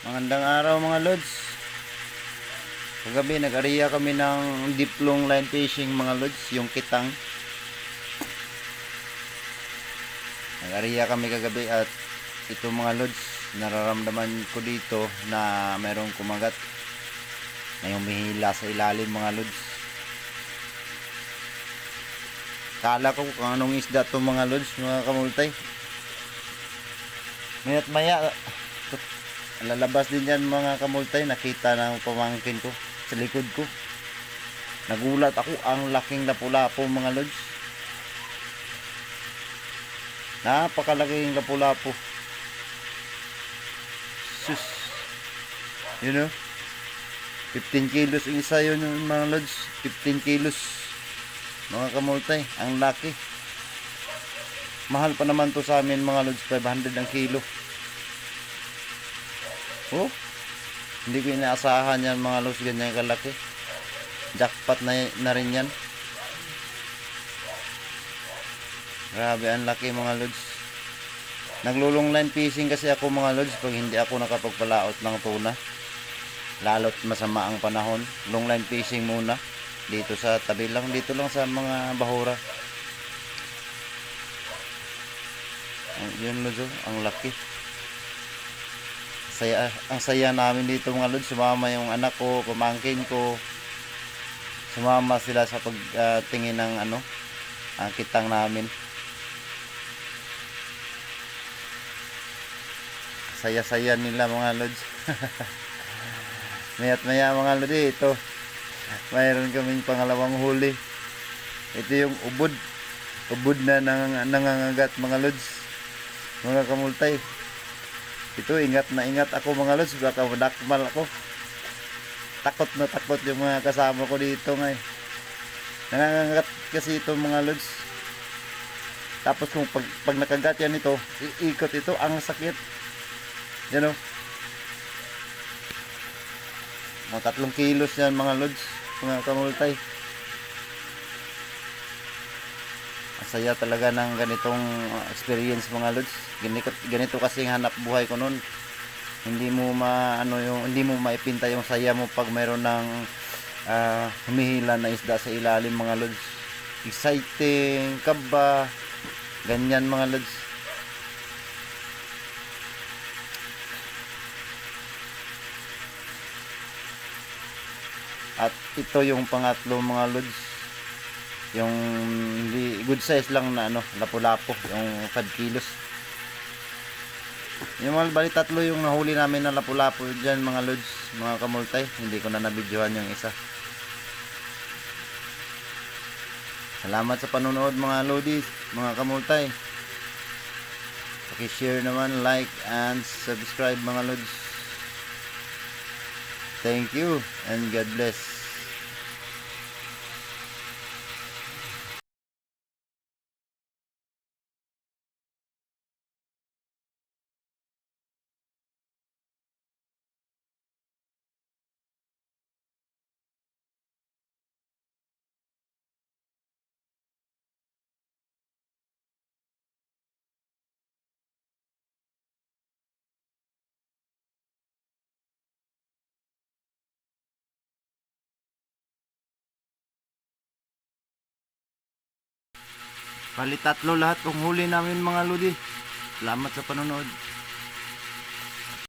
Magandang araw mga lods. Kagabi nag-area kami ng deep long line fishing mga lods, yung kitang. Nag-area kami kagabi at ito mga lods, nararamdaman ko dito na mayroong kumagat na humihila sa ilalim mga lods. Kala ko kung anong isda to mga lods, mga kamultay. Maya't maya lalabas din yan mga kamultay. Nakita ng pamangkin ko sa likod ko. Nagulat ako, ang laking lapu-lapo mga lods. Napakalaking lapu-lapo. Sus. You know, 15 kilos ang isa yun mga lods. 15 kilos mga kamultay. Ang laki. Mahal pa naman to sa amin mga lods. 500 ang kilo. Oh, hindi ko inaasahan yan mga lods, ganyan kalaki. Jackpot na rin yan. Grabe, ang laki mga lods. Naglulong line fishing kasi ako mga lods pag hindi ako nakapagpalaot ng tuna. Lalo't masama ang panahon. Long line fishing muna. Dito sa tabi lang, dito lang sa mga bahura. Yun lods, oh, ang laki. Ang saya namin dito mga lods. Sumama yung anak ko, pamangkin ko. Sumama sila sa pagtingin ng ang kitang namin. Saya-saya nila mga lods. Maya't maya mga lods, ito mayroon kaming pangalawang huli. Ito yung ubod na nangangagat mga lods, mga kamultay. Ito, ingat na ingat ako mga lods, baka madakmal ako. Takot na takot yung mga kasama ko dito ngayon. Nangangagat kasi ito mga lods. Tapos kung pag nakagat yan ito, iikot ito, ang sakit. Yan o. Mga 3 kilos yan mga lods, mga kamultay. Ang saya talaga ng ganitong experience mga lods. Ganito kasi hanap buhay ko noon. Hindi mo hindi mo maipinta yung saya mo pag mayroon ng humihila na isda sa ilalim mga lods. Exciting, kaba, ganyan mga lods. At ito yung pangatlo mga lods. Yung good size lang na lapu-lapo, yung 5 kilos. Yung bali 3 yung nahuli namin na lapu-lapo dyan mga lods, mga kamultay. Hindi ko na nabidyohan yung isa. Salamat sa panonood mga lodis, mga kamultay. Paki-share naman, like and subscribe mga lods. Thank you and God bless. Bali 3 lahat kung huli namin mga lodi. Salamat sa panonood.